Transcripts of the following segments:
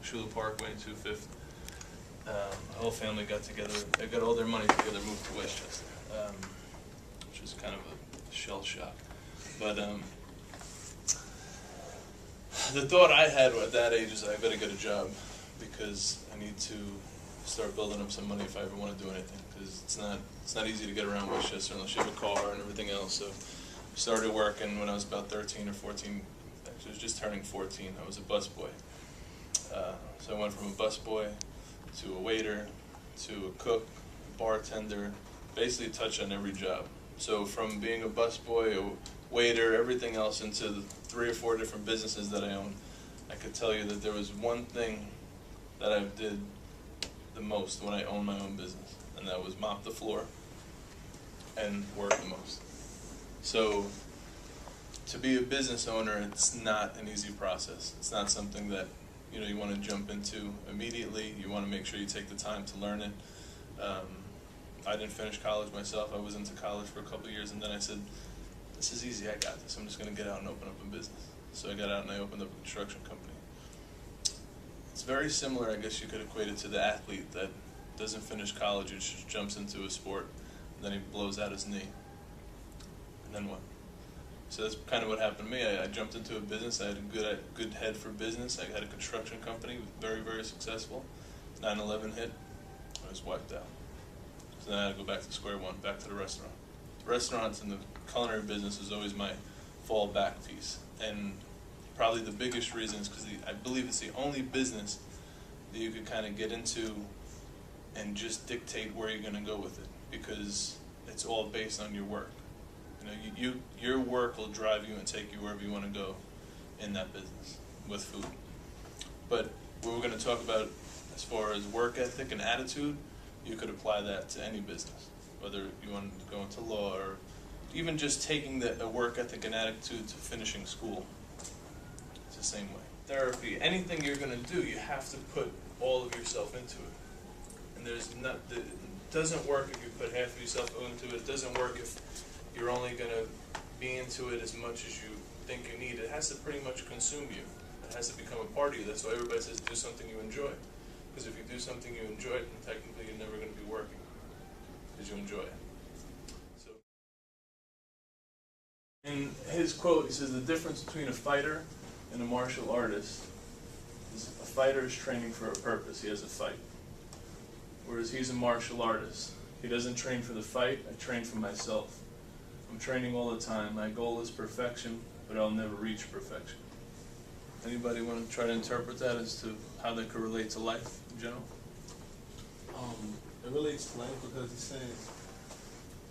Shula Parkway and 250th. The whole family got together. They got all their money together, moved to Westchester, which was kind of a shell shock. But the thought I had at that age is I better get a job because I need to start building up some money if I ever want to do anything. Because it's not easy to get around Westchester unless you have a car and everything else. So I started working when I was about 13 or 14. Actually, I was just turning 14. I was a busboy. So I went from a busboy to a waiter to a cook, a bartender, basically touched on every job. So from being a busboy, a waiter, everything else into the 3 or 4 different businesses that I own, I could tell you that there was one thing that I did the most when I owned my own business, and that was mop the floor and work the most. So to be a business owner, it's not an easy process. It's not something that you want to jump into immediately. You want to make sure you take the time to learn it. I didn't finish college myself. I was into college for a couple of years, and then I said, this is easy, I got this. I'm just going to get out and open up a business. So I got out and I opened up a construction company. It's very similar, I guess you could equate it to the athlete that doesn't finish college and just jumps into a sport, and then he blows out his knee. And then what? So that's kind of what happened to me. I jumped into a business. I had a good head for business. I had a construction company, very, very successful. 9/11 hit. I was wiped out. So then I had to go back to square one, back to the restaurant. Restaurants and the culinary business is always my fallback piece. And probably the biggest reason is because I believe it's the only business that you could kind of get into and just dictate where you're going to go with it, because it's all based on your work. Your work will drive you and take you wherever you want to go in that business with food. But what we're going to talk about as far as work ethic and attitude, you could apply that to any business, whether you want to go into law or even just taking a work ethic and attitude to finishing school. It's the same way. Therapy, anything you're going to do, you have to put all of yourself into it. And it doesn't work if you put half of yourself into it. It doesn't work if you're only going to be into it as much as you think you need. It has to pretty much consume you. It has to become a part of you. That's why everybody says do something you enjoy. Because if you do something you enjoy, then technically you're never going to be working because you enjoy it. So, in his quote, he says the difference between a fighter and a martial artist is a fighter is training for a purpose. He has a fight. Whereas he's a martial artist. He doesn't train for the fight. I train for myself. I'm training all the time. My goal is perfection, but I'll never reach perfection. Anybody want to try to interpret that as to how they could relate to life in general? It relates to life because he's saying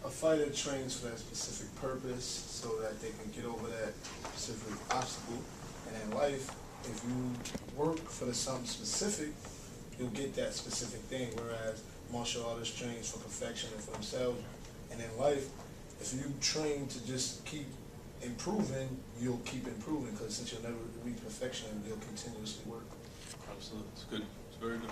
a fighter trains for that specific purpose so that they can get over that specific obstacle. And in life, if you work for something specific, you'll get that specific thing. Whereas martial artists train for perfection and for themselves. And in life, if you train to just keep improving, you'll keep improving, because since you'll never reach perfection, you'll continuously work. Absolutely, it's good. It's very good.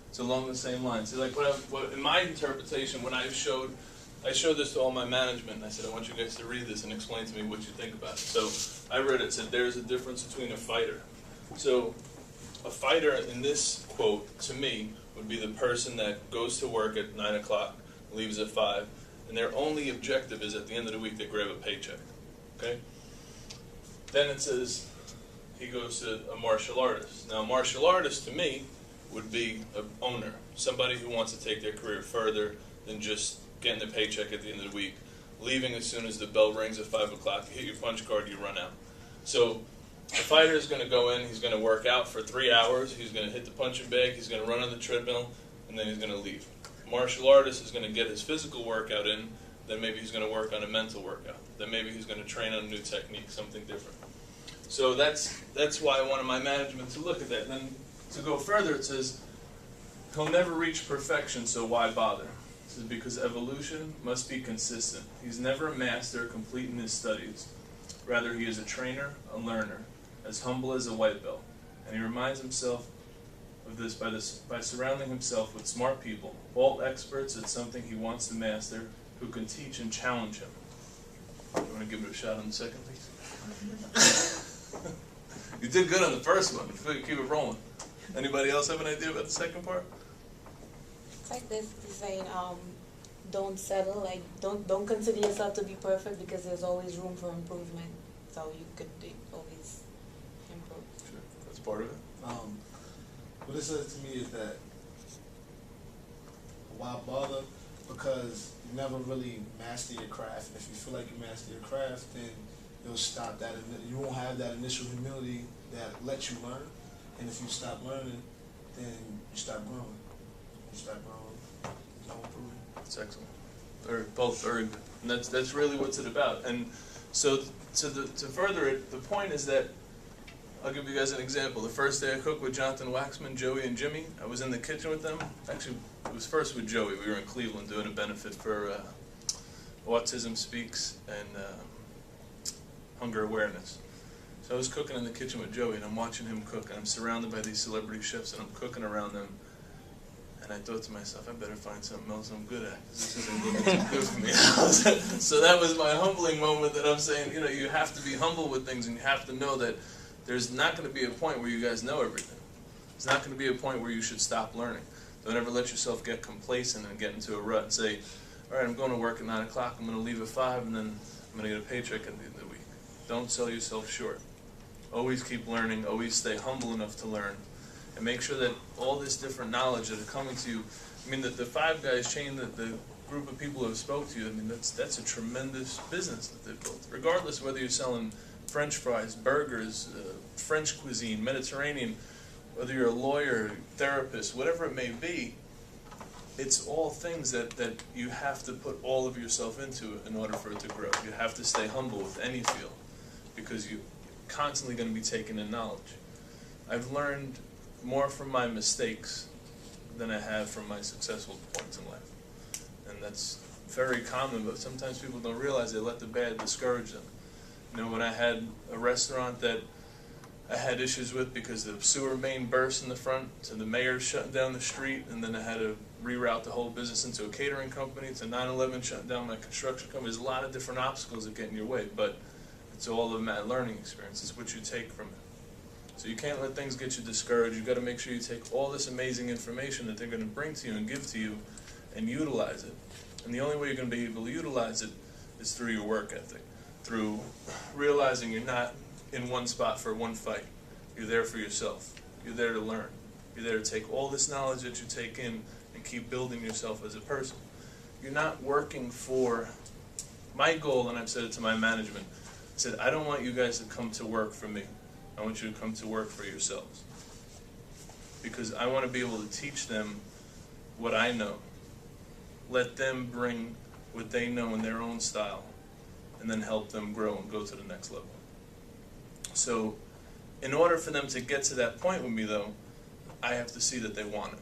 It's along the same lines. So like what in my interpretation, when I showed this to all my management, and I said, I want you guys to read this and explain to me what you think about it. So I read it. It said there's a difference between a fighter. So a fighter in this quote to me would be the person that goes to work at 9 o'clock, leaves at 5, and their only objective is at the end of the week they grab a paycheck. Okay? Then it says he goes to a martial artist. Now, a martial artist to me would be an owner, somebody who wants to take their career further than just getting a paycheck at the end of the week, leaving as soon as the bell rings at 5 o'clock, you hit your punch card, you run out. So the fighter is going to go in, he's going to work out for 3 hours, he's going to hit the punching bag, he's going to run on the treadmill, and then he's going to leave. Martial artist is going to get his physical workout in, then maybe he's going to work on a mental workout, then maybe he's going to train on a new technique, something different. So that's why I wanted my management to look at that. And then to go further, it says, he'll never reach perfection, so why bother? It says, because evolution must be consistent. He's never a master complete in his studies. Rather, he is a trainer, a learner, as humble as a white belt. And he reminds himself of this by surrounding himself with smart people, all experts at something he wants to master, who can teach and challenge him. You want to give it a shot on the second, please? You did good on the first one. Keep it rolling. Anybody else have an idea about the second part? It's like this, he's saying, don't settle, like, don't consider yourself to be perfect because there's always room for improvement. So you could always improve. Sure, that's part of it. What it says to me is that why bother? Because you never really master your craft. And if you feel like you master your craft, then you'll stop that. You won't have that initial humility that lets you learn. And if you stop learning, then you stop growing. You stop growing, there's no improvement. That's excellent. Both very good. And that's really what's it about. And so to further it, the point is that I'll give you guys an example. The first day I cooked with Jonathan Waxman, Joey, and Jimmy, I was in the kitchen with them. Actually, it was first with Joey. We were in Cleveland doing a benefit for Autism Speaks and hunger awareness. So I was cooking in the kitchen with Joey, and I'm watching him cook, and I'm surrounded by these celebrity chefs, and I'm cooking around them. And I thought to myself, I better find something else I'm good at, because this isn't looking too good for me. So that was my humbling moment that I'm saying, you know, you have to be humble with things, and you have to know that there's not going to be a point where you guys know everything. There's not going to be a point where you should stop learning. Don't ever let yourself get complacent and get into a rut and say, all right, I'm going to work at 9 o'clock, I'm going to leave at 5, and then I'm going to get a paycheck at the end of the week. Don't sell yourself short. Always keep learning, always stay humble enough to learn, and make sure that all this different knowledge that are coming to you, I mean, the Five Guys chain, the group of people who have spoke to you, I mean, that's a tremendous business that they've built. Regardless of whether you're selling French fries, burgers, French cuisine, Mediterranean, whether you're a lawyer, therapist, whatever it may be, it's all things that you have to put all of yourself into in order for it to grow. You have to stay humble with any field, because you're constantly going to be taking in knowledge. I've learned more from my mistakes than I have from my successful points in life. And that's very common, but sometimes people don't realize they let the bad discourage them. You know, when I had a restaurant that I had issues with because the sewer main burst in the front, to the mayor shutting down the street, and then I had to reroute the whole business into a catering company, to 9/11 shutting down my construction company. There's a lot of different obstacles that get in your way, but it's all of my learning experience. It's what you take from it. So you can't let things get you discouraged. You've got to make sure you take all this amazing information that they're going to bring to you and give to you and utilize it. And the only way you're going to be able to utilize it is through your work ethic, through realizing you're not in one spot for one fight. You're there for yourself. You're there to learn. You're there to take all this knowledge that you take in and keep building yourself as a person. You're not working for... My goal, and I've said it to my management, I said, I don't want you guys to come to work for me. I want you to come to work for yourselves. Because I want to be able to teach them what I know. Let them bring what they know in their own style, and then help them grow and go to the next level. So, in order for them to get to that point with me, though, I have to see that they want it.